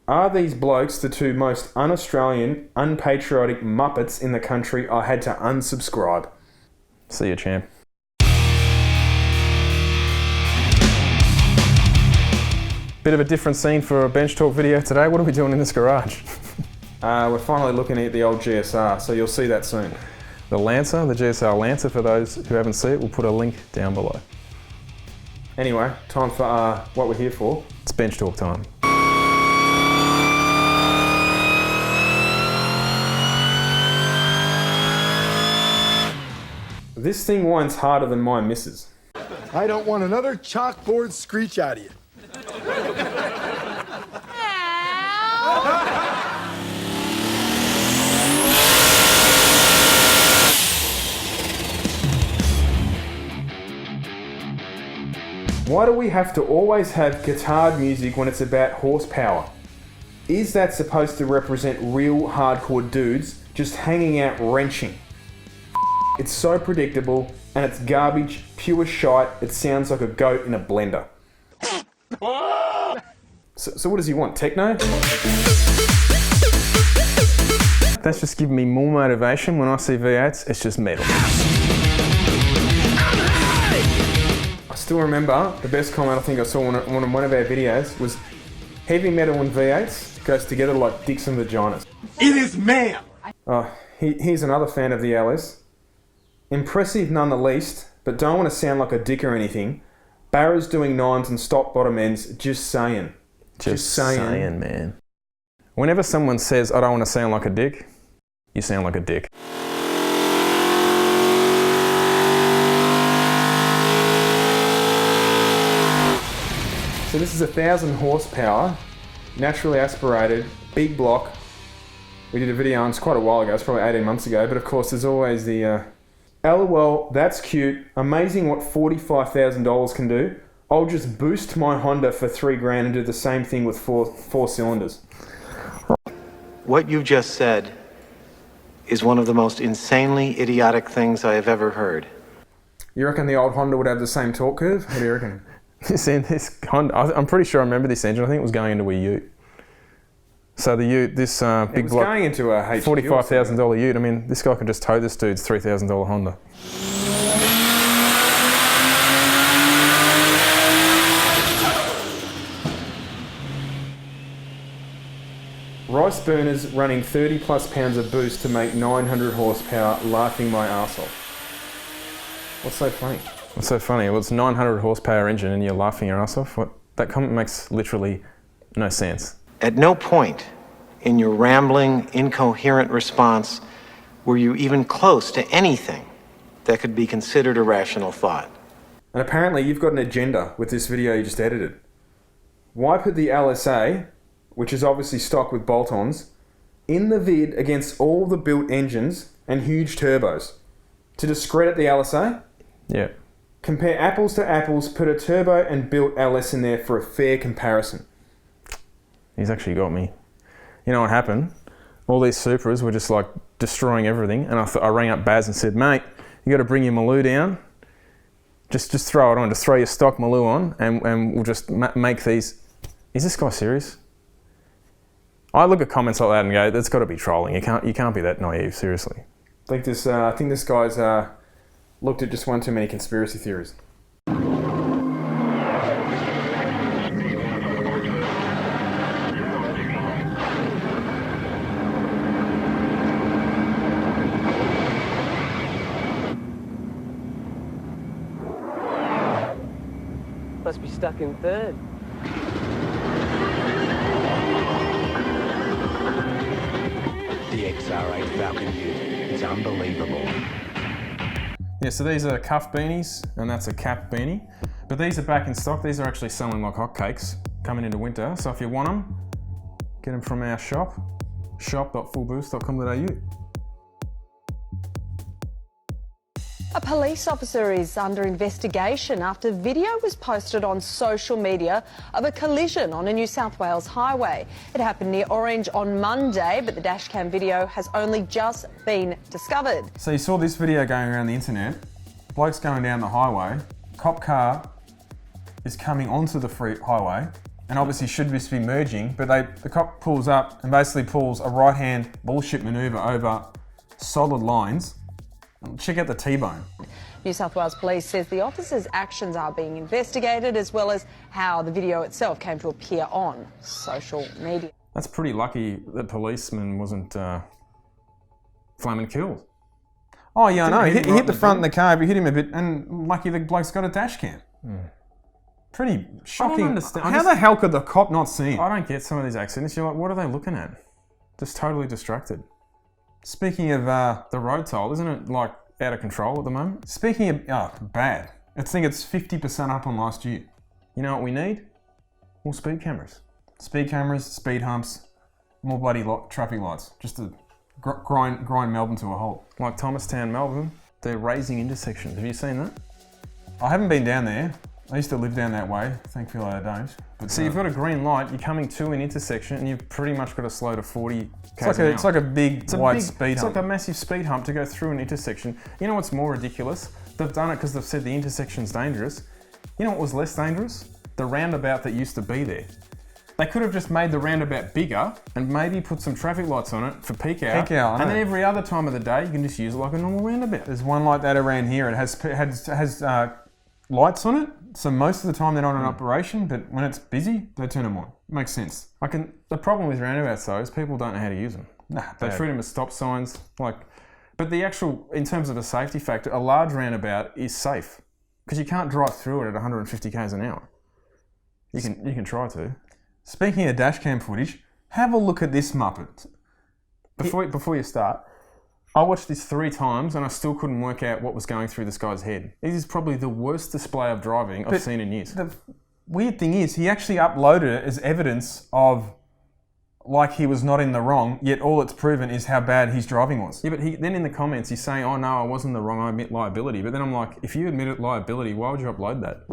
Are these blokes the two most un-Australian, unpatriotic muppets in the country? I had to unsubscribe. See you, champ. Bit of a different scene for a bench talk video today. What are we doing in this garage? We're finally looking at the old GSR, so you'll see that soon. The Lancer, the GSR Lancer, for those who haven't seen it, we'll put a link down below. Anyway, time for what we're here for. It's bench talk time. This thing whines harder than my missus. I don't want another chalkboard screech out of you. Why do we have to always have guitar music when it's about horsepower? Is that supposed to represent real hardcore dudes just hanging out wrenching? It's so predictable and it's garbage, pure shite. It sounds like a goat in a blender. So what does he want, techno? That's just giving me more motivation. When I see V8s, it's just metal. I still remember the best comment I think I saw on one of our videos was heavy metal and V8s goes together like dicks and vaginas. It is man! Here's another fan of the LS. Impressive none the least, but don't want to sound like a dick or anything. Barra's doing nines and stop bottom ends, just saying. Just saying, man. Whenever someone says, I don't want to sound like a dick, you sound like a dick. So this is 1,000 horsepower, naturally aspirated, big block. We did a video on, it's quite a while ago, it's probably 18 months ago, but of course there's always the, LOL, that's cute, amazing what $45,000 can do. I'll just boost my Honda for $3,000 and do the same thing with four cylinders. What you just said is one of the most insanely idiotic things I have ever heard. You reckon the old Honda would have the same torque curve? What do you reckon? This Honda, I'm pretty sure I remember this engine. I think it was going into a ute. So the ute, this big block, going into a HQ $45,000 ute. I mean, this guy could just tow this dude's $3,000 Honda. Rice burners running 30 plus pounds of boost to make 900 horsepower, laughing my arse off. What's so funny? What's so funny? Well, it's a 900 horsepower engine and you're laughing your ass off? What? That comment makes literally no sense. At no point in your rambling, incoherent response were you even close to anything that could be considered a rational thought. And apparently you've got an agenda with this video you just edited. Why put the LSA, which is obviously stock with bolt-ons, in the vid against all the built engines and huge turbos? To discredit the LSA? Yeah. Compare apples to apples, put a turbo and built LS in there for a fair comparison. He's actually got me. You know what happened? All these Supras were just like destroying everything, and I rang up Baz and said, mate, you got to bring your Maloo down. Just throw it on. Just throw your stock Maloo on, and we'll just make these. Is this guy serious? I look at comments like that and go, that's got to be trolling. You can't be that naive, seriously. I think this guy's looked at just one too many conspiracy theories. Must be stuck in third. The XR8 Falcon Ute. It's unbelievable. Yeah, so these are cuff beanies, and that's a cap beanie. But these are back in stock. These are actually selling like hotcakes coming into winter. So if you want them, get them from our shop, shop.fullboost.com.au. A police officer is under investigation after video was posted on social media of a collision on a New South Wales highway. It happened near Orange on Monday, but the dashcam video has only just been discovered. So you saw this video going around the internet. Bloke's going down the highway. Cop car is coming onto the free highway. and obviously should just be merging, but the cop pulls up and basically pulls a right-hand bullshit manoeuvre over solid lines. Check out the T-bone. New South Wales Police says the officer's actions are being investigated, as well as how the video itself came to appear on social media. That's pretty lucky that policeman wasn't flaming killed. Oh yeah, I know. He hit the front of the car, but hit him a bit, and lucky the bloke's got a dash cam. Pretty shocking. I don't understand. How the hell could the cop not see him? I don't get some of these accidents. You're like, what are they looking at? Just totally distracted. Speaking of The road toll, isn't it like out of control at the moment? speaking of bad, I think it's 50% up on last year. You know what we need? More speed cameras. Speed cameras, speed humps, more bloody traffic lights, just to grind Melbourne to a halt. Like Thomastown, Melbourne, they're raising intersections. Have you seen that? I haven't been down there. I used to live down that way. Thankfully I don't. But So you've got a green light, you're coming to an intersection, and you've pretty much got to slow to 40 km an hour. it's like a big wide speed It's hump. like a massive speed hump to go through an intersection. You know what's more ridiculous? They've done it because they've said the intersection's dangerous. You know what was less dangerous? The roundabout that used to be there. They could have just made the roundabout bigger and maybe put some traffic lights on it for peak hour. Peak hour, I and know. then every other time of the day, you can just use it like a normal roundabout. There's one like that around here. It has lights on it, so most of the time they're not in operation, but when it's busy, they turn them on. Makes sense. The problem with roundabouts though is people don't know how to use them. Nah, They bad. treat them as stop signs. But the actual, in terms of a safety factor, a large roundabout is safe because you can't drive through it at 150 k's an hour. You can try to. Speaking of dashcam footage, have a look at this Muppet. Before you start, I watched this 3 times and I still couldn't work out what was going through this guy's head. This is probably the worst display of driving I've seen in years. The weird thing is, he actually uploaded it as evidence of like he was not in the wrong, yet all it's proven is how bad his driving was. Yeah, but then in the comments he's saying, oh no, I wasn't the wrong, I admit liability. But then I'm like, if you admitted liability, why would you upload that?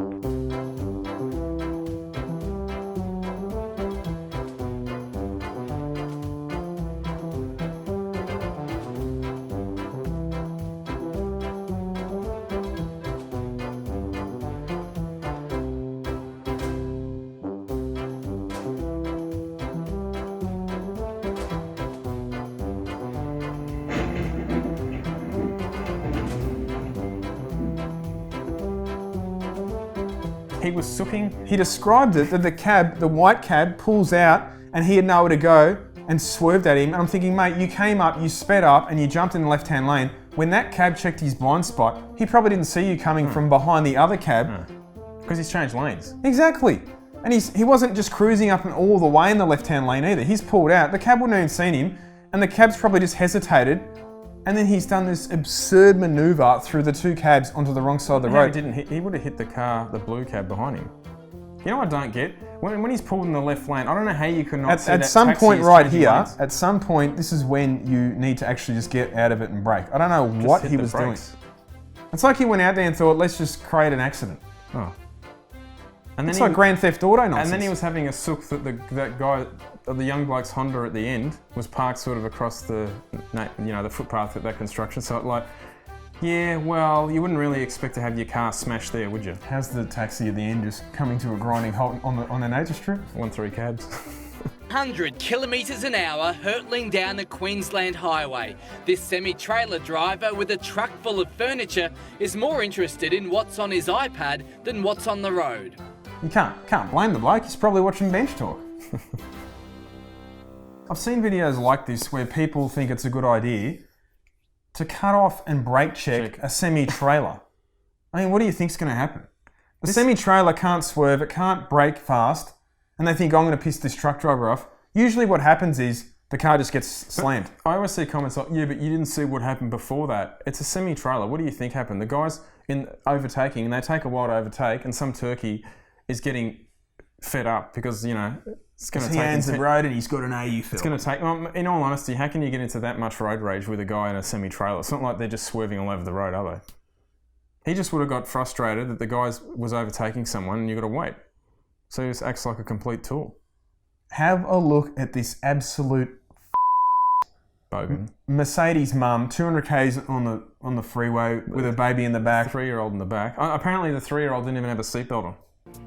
He was sooking. He described it that the white cab pulls out and he had nowhere to go and swerved at him. And I'm thinking, mate, you came up, you sped up and you jumped in the left-hand lane. When that cab checked his blind spot, he probably didn't see you coming from behind the other cab. Because he's changed lanes. Exactly. And he wasn't just cruising up and all the way in the left-hand lane either. He's pulled out. The cab wouldn't have even seen him. And the cab's probably just hesitated. And then he's done this absurd manoeuvre through the 2 cabs onto the wrong side of the road. He would have hit the car, the blue cab behind him. You know what I don't get? When he's pulled in the left lane, I don't know how you could not see that At some taxi point is right changing here, lanes. at some point, this is when you need to actually just get out of it and brake. I don't know Just what hit he the was doing. brakes. It's like he went out there and thought, let's just create an accident. Oh. And then It's like Grand Theft Auto nonsense. And then he was having a sook that that guy, the young bloke's Honda at the end, was parked sort of across the footpath at that construction site. Like, yeah, well, you wouldn't really expect to have your car smashed there, would you? How's the taxi at the end just coming to a grinding halt on the nature strip? 1-3 cabs. 100 kilometres an hour hurtling down the Queensland highway. This semi-trailer driver with a truck full of furniture is more interested in what's on his iPad than what's on the road. You can't blame the bloke. He's probably watching Bench Talk. I've seen videos like this where people think it's a good idea to cut off and brake check a semi-trailer. I mean, what do you think's going to happen? The semi-trailer can't swerve, it can't brake fast, and they think, I'm going to piss this truck driver off. Usually what happens is the car just gets slammed. I always see comments like, yeah, but you didn't see what happened before that. It's a semi-trailer. What do you think happened? The guy's in overtaking, and they take a while to overtake, and some turkey is getting fed up because, you know, it's going to take... He owns the road and he's got an AU fill. It's going to take... Well, in all honesty, how can you get into that much road rage with a guy in a semi-trailer? It's not like they're just swerving all over the road, are they? He just would have got frustrated that the guy was overtaking someone and you've got to wait. So he just acts like a complete tool. Have a look at this absolute Bogan. Mercedes mum, 200 k's on the freeway with a baby in the back. 3-year-old in the back. Apparently the 3-year-old didn't even have a seatbelt on.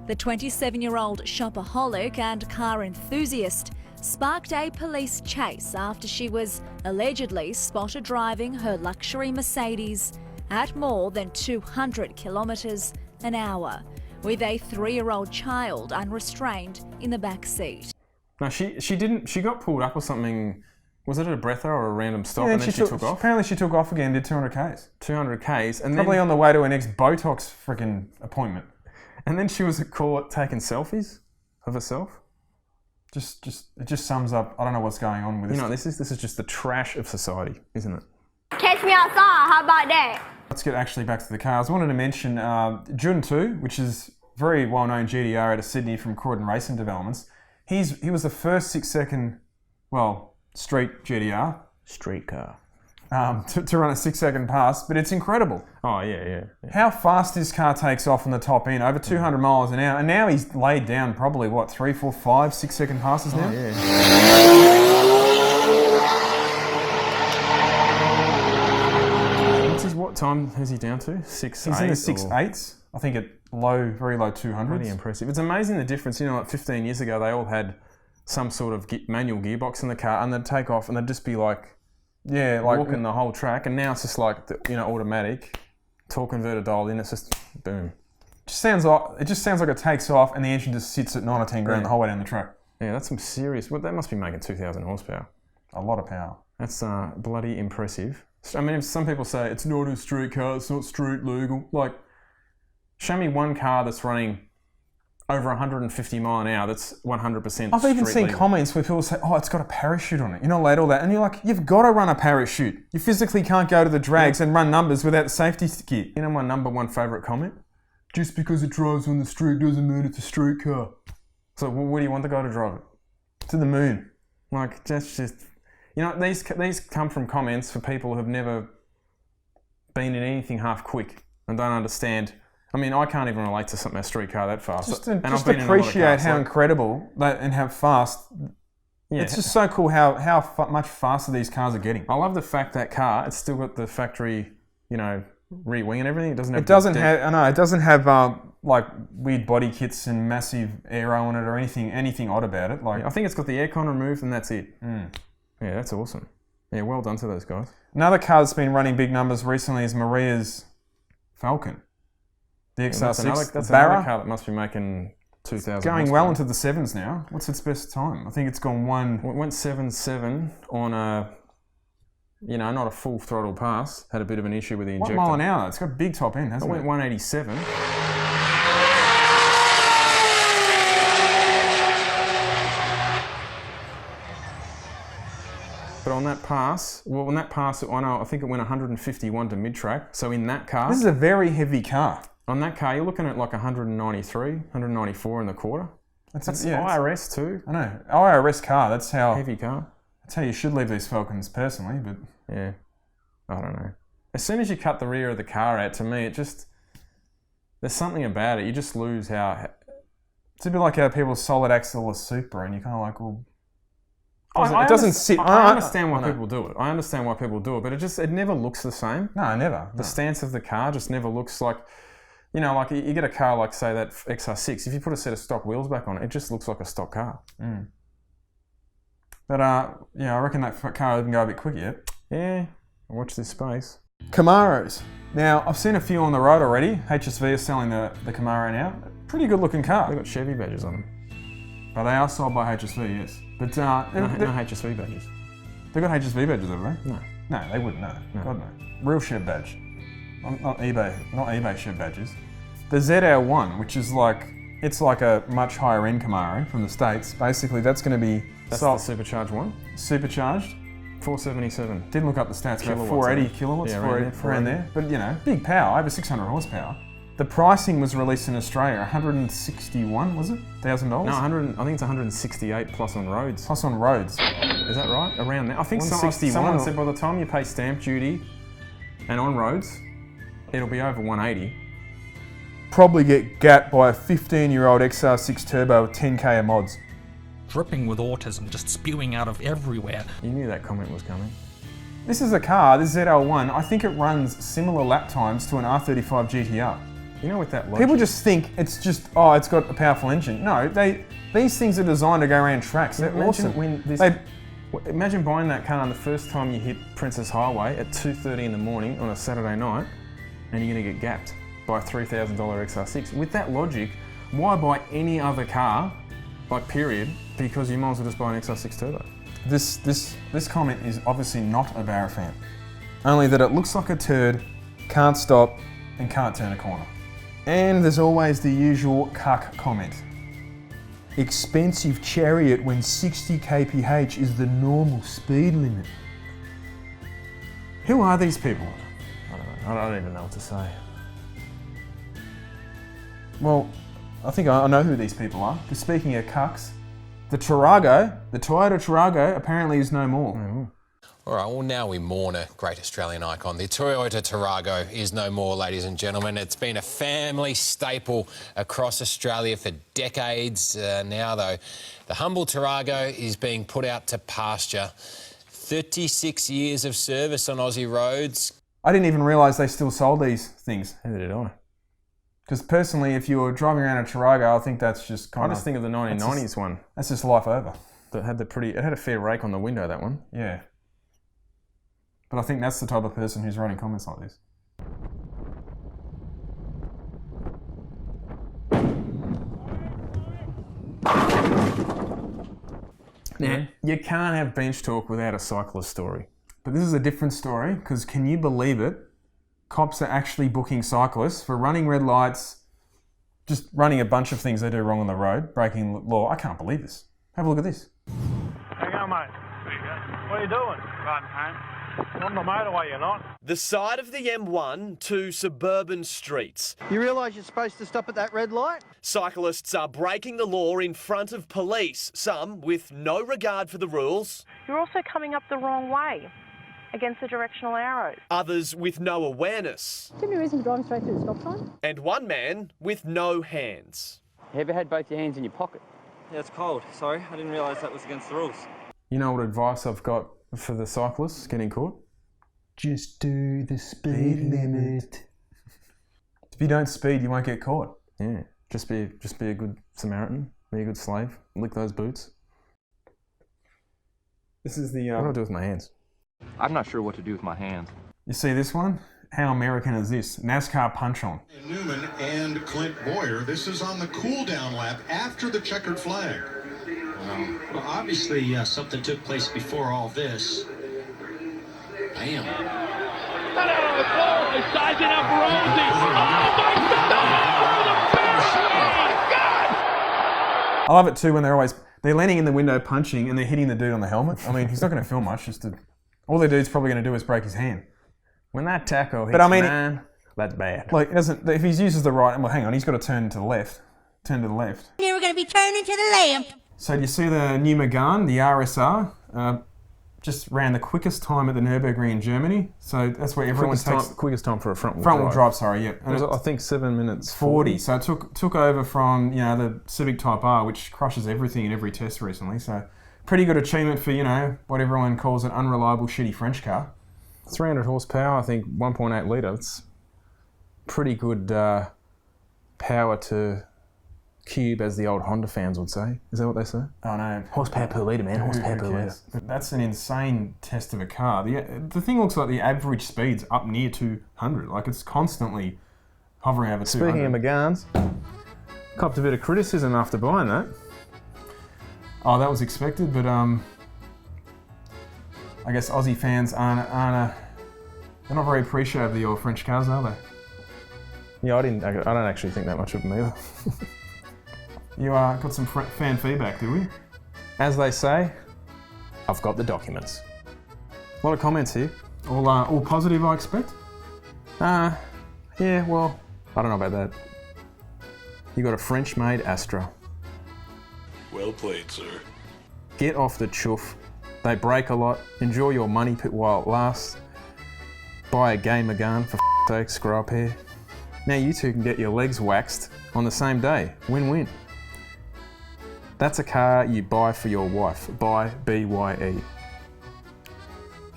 The 27-year-old shopaholic and car enthusiast sparked a police chase after she was allegedly spotted driving her luxury Mercedes at more than 200 kilometres an hour, with a 3-year-old child unrestrained in the back seat. No, she didn't. She got pulled up or something. Was it at a breather or a random stop? And then she took off. Apparently, she took off again. Did 200 k's. 200 k's, and probably then, on the way to her next Botox freaking appointment. And then she was at court taking selfies of herself. It just sums up. I don't know what's going on with this. You know, this is just the trash of society, isn't it? Catch me outside. How about that? Let's get actually back to the cars. I wanted to mention Jun 2, which is very well-known GDR out of Sydney from Croydon Racing Developments. He was the first 6-second, street GDR. Street car. To run a 6-second pass, but it's incredible. Oh, yeah. How fast this car takes off on the top end, over 200 miles an hour, and now he's laid down probably, 3, 4, 5, 6-second passes now? Oh, yeah. What time is he down to? 6, He's 8, in the 6.8s, I think at very low 200s. Pretty impressive. It's amazing the difference. 15 years ago, they all had some sort of manual gearbox in the car, and they'd take off and they'd just be walking the whole track, and now it's just automatic, torque converter dialed in, it's just boom. It just sounds like it takes off and the engine just sits at 9 or 10 grand the whole way down the track. Yeah, that's some serious. That must be making 2,000 horsepower. A lot of power. That's bloody impressive. I mean, some people say it's not a street car, it's not street legal. Show me one car that's running over 150 mile an hour that's 100% I've even seen legal. comments where people say, it's got a parachute on it. You're not allowed all that. And you're like, you've got to run a parachute. You physically can't go to the drags and run numbers without the safety kit. You know my number one favourite comment? Just because it drives on the street doesn't mean it's a street car. So where do you want the guy to drive it? To the moon. That's just... these come from comments for people who have never been in anything half quick and don't understand. I mean, I can't even relate to something a street car that fast. Just appreciate how incredible and how fast. Yeah. It's just so cool how much faster these cars are getting. I love the fact that car, it's still got the factory, rear wing and everything. It doesn't have weird body kits and massive aero on it or anything odd about it. I think it's got the aircon removed and that's it. Yeah, that's awesome. Yeah, well done to those guys. Another car that's been running big numbers recently is Maria's Falcon. The XR6. That's another car that must be making 2,000. Going well into the 7s now. What's its best time? I think it's gone It went 7.7 on a, not a full throttle pass. Had a bit of an issue with the injector. 1 mile an hour. It's got a big top end, hasn't it? It went 187. But on that pass, I think it went 151 to mid-track. So in that car... This is a very heavy car. On that car, you're looking at 193, 194 in the quarter. That's IRS too. I know. IRS car, that's how... Heavy car. That's how you should leave these Falcons personally, but... Yeah. I don't know. As soon as you cut the rear of the car out, to me, there's something about it. You just lose how... It's a bit like how people solid axle a Supra and you're kind of like, well... It doesn't sit. I understand why people do it. I understand why people do it, but it never looks the same. No, never. The stance of the car just never looks like, you get a car like, say, that XR6. If you put a set of stock wheels back on it, it just looks like a stock car. Mm. But I reckon that car doesn't go a bit quick yet. Yeah, watch this space. Camaros. Now, I've seen a few on the road already. HSV is selling the Camaro now. Pretty good looking car. They've got Chevy badges on them. But they are sold by HSV, yes. But no HSV badges. They've got HSV badges, have they? No. No, they wouldn't, no. God, no. Real Chev badge. Not eBay Chev badges. The ZL1, which is it's like a much higher end Camaro from the States. Basically, that's going to be... That's the supercharged one? Supercharged. 477. Didn't look up the stats, about 480 kilowatts, around there. But, big power, over 600 horsepower. The pricing was released in Australia, 161, was it? $1,000? No, I think it's 168 plus on roads. Plus on roads. Is that right? Around there? I think 161. Someone said by the time you pay stamp duty and on roads, it'll be over 180. Probably get gapped by a 15-year-old XR6 Turbo with 10k of mods. Dripping with autism, just spewing out of everywhere. You knew that comment was coming. This is a car, this ZL1, I think it runs similar lap times to an R35 GTR. You know, with that logic. People just think it's just, oh, it's got a powerful engine. No, these things are designed to go around tracks. They're awesome. Imagine buying that car and the first time you hit Princess Highway at 2:30 in the morning on a Saturday night, and you're going to get gapped by a $3,000 XR6. With that logic, why buy any other car, like period, because you might as well just buy an XR6 Turbo? This comment is obviously not a Barra fan. Only that it looks like a turd, can't stop, and can't turn a corner. And there's always the usual cuck comment. Expensive chariot when 60 kph is the normal speed limit. Who are these people? I don't know. I don't even know what to say. Well, I think I know who these people are. Because speaking of cucks, the Toyota Tarago apparently is no more. Mm-hmm. All right, well, now we mourn a great Australian icon. The Toyota Tarago is no more, ladies and gentlemen. It's been a family staple across Australia for decades now, though. The humble Tarago is being put out to pasture. 36 years of service on Aussie roads. I didn't even realise they still sold these things. Neither did I. Because personally, if you were driving around a Tarago, I think that's just kind of... I just think of the 1990s one. That's just life over. That had it had a fair rake on the window, that one. Yeah. But I think that's the type of person who's writing comments like this. Now, you can't have bench talk without a cyclist story. But this is a different story, because can you believe it? Cops are actually booking cyclists for running red lights, just running a bunch of things they do wrong on the road, breaking law. I can't believe this. Have a look at this. Hang on, mate. What are you doing? Riding home. On the motorway, you're not. The side of the M1 to suburban streets. You realise you're supposed to stop at that red light? Cyclists are breaking the law in front of police, some with no regard for the rules. You're also coming up the wrong way, against the directional arrows. Others with no awareness. Do you have any reason for driving straight through the stop sign? And one man with no hands. Have you ever had both your hands in your pocket? Yeah, it's cold. Sorry, I didn't realise that was against the rules. You know what advice I've got for the cyclists getting caught? Just do the speed limit. If you don't speed, you won't get caught. Yeah, just be a good Samaritan, be a good slave, lick those boots. This is the... What do I do with my hands? I'm not sure what to do with my hands. You see this one? How American is this? NASCAR punch-on. Newman and Clint Boyer. This is on the cool-down lap after the checkered flag. Well, obviously something took place before all this. Bam. They're sizing up Rosie. I love it too when they're landing in the window punching and they're hitting the dude on the helmet. I mean, he's not going to film much. All the dude's probably going to do is break his hand. When that tackle hits, man, that's bad. Like, if he uses the right, well, hang on, he's got to turn to the left. Turn to the left. Here we're going to be turning to the left. So do you see the new Megane, the RSR? Just ran the quickest time at the Nurburgring in Germany. So that's where everyone takes... Quickest time for a front-wheel drive. Sorry, yeah. It was, I think, 7 minutes 40. So it took over from, the Civic Type R, which crushes everything in every test recently. So pretty good achievement for, what everyone calls an unreliable, shitty French car. 300 horsepower, I think 1.8 litre. It's pretty good power to cube, as the old Honda fans would say. Is that what they say? Oh no. Horsepower per litre, man. Horsepower per litre. That's an insane test of a car. The thing looks like the average speed's up near 200. Like, it's constantly hovering over 200. Speaking of Meganes, copped a bit of criticism after buying that. Oh, that was expected, but I guess Aussie fans aren't they're not very appreciative of the old French cars, are they? Yeah, I don't actually think that much of them either. You got some fan feedback, did we? As they say, I've got the documents. A lot of comments here. All positive, I expect? Yeah, well, I don't know about that. You got a French-made Astra. Well played, sir. Get off the chuff. They break a lot. Enjoy your money pit while it lasts. Buy a gay Megane, for f***'s sake, screw up here. Now you two can get your legs waxed on the same day. Win-win. That's a car you buy for your wife. Buy, B-Y-E.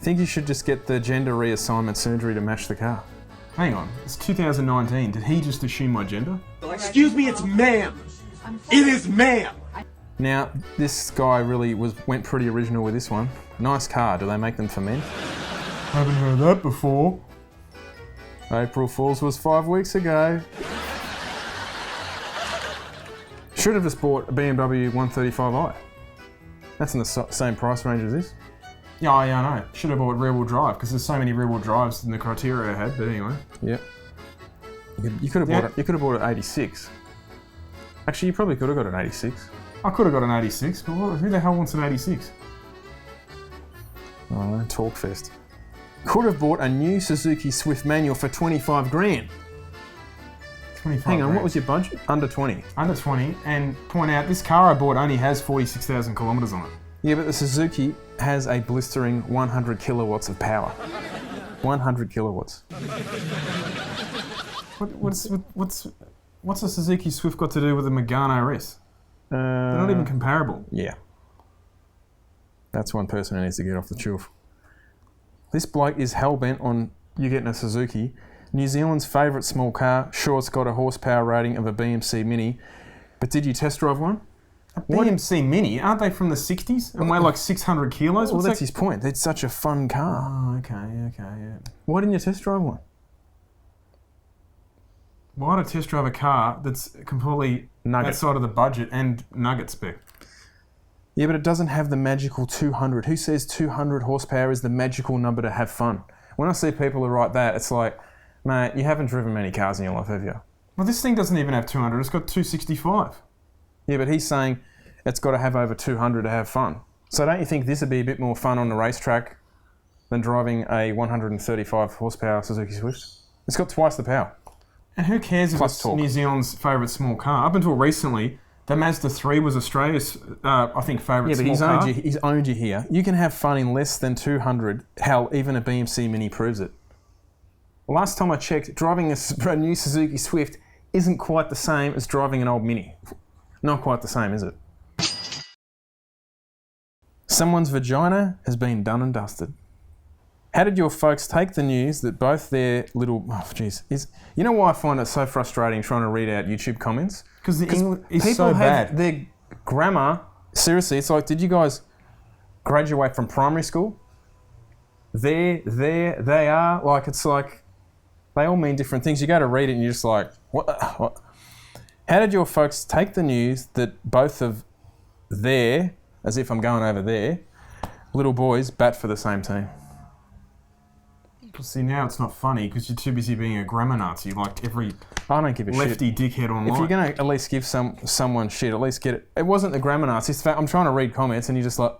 Think you should just get the gender reassignment surgery to match the car? Hang on, it's 2019. Did he just assume my gender? Excuse me, it's ma'am. It is ma'am. Now, this guy really went pretty original with this one. Nice car. Do they make them for men? Haven't heard that before. April Fool's was 5 weeks ago. Should have just bought a BMW 135i. That's in the same price range as this. Yeah, I know. Should have bought rear-wheel drive because there's so many rear-wheel drives in the criteria I had. But anyway. Yep. You could have bought it. You could have bought an 86. Actually, you probably could have got an 86. I could have got an 86, but who the hell wants an 86? I don't know. Talk fest. Could have bought a new Suzuki Swift manual for 25 grand. 25 Hang on, grand. what was your budget? Under 20. Under 20, and point out this car I bought only has 46,000 kilometres on it. Yeah, but the Suzuki has a blistering 100 kilowatts of power. 100 kilowatts. What's a Suzuki Swift got to do with a Megane RS? They're not even comparable. Yeah. That's one person who needs to get off the chuff. This bloke is hell-bent on you getting a Suzuki. New Zealand's favourite small car. Sure, it's got a horsepower rating of a BMC Mini. But did you test drive one? A BMC Mini? Aren't they from the 60s? And weigh like 600 kilos? Well, that's his point. It's such a fun car. Oh, okay, yeah. Why didn't you test drive one? Why would I test drive a car that's completely outside of the budget and nugget spec? Yeah, but it doesn't have the magical 200. Who says 200 horsepower is the magical number to have fun? When I see people who write that, it's like, mate, you haven't driven many cars in your life, have you? Well, this thing doesn't even have 200. It's got 265. Yeah, but he's saying it's got to have over 200 to have fun. So don't you think this would be a bit more fun on the racetrack than driving a 135 horsepower Suzuki Swift? It's got twice the power. And who cares if it's New Zealand's favourite small car? Up until recently, the Mazda 3 was Australia's, I think, favourite small car. Yeah, but he's owned you here. You can have fun in less than 200. Hell, even a BMC Mini proves it. Last time I checked, driving a new Suzuki Swift isn't quite the same as driving an old Mini. Not quite the same, is it? Someone's vagina has been done and dusted. How did your folks take the news that both their little... Oh, jeez. You know why I find it so frustrating trying to read out YouTube comments? Because the English is people so have bad. their grammar... Seriously, it's like, did you guys graduate from primary school? They are... Like, it's like... They all mean different things. You go to read it and you're just like, what? How did your folks take the news that both of their, as if I'm going over there, little boys bat for the same team? See, now it's not funny because you're too busy being a grammar Nazi like every I don't give a lefty dickhead online. If you're going to at least give someone shit, at least get it. It wasn't the grammar Nazi. It's I'm trying to read comments and you're just like,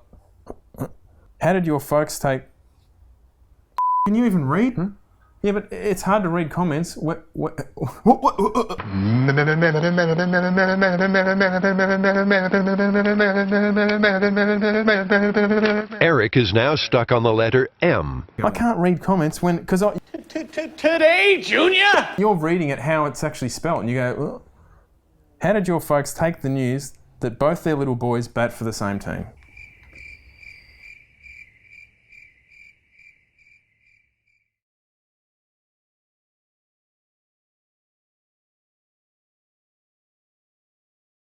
how did your folks take... Can you even read? Yeah, but it's hard to read comments. Eric is now stuck on the letter M. I can't read comments because Today, Junior! You're reading it how it's actually spelled, and you go, how did your folks take the news that both their little boys bat for the same team?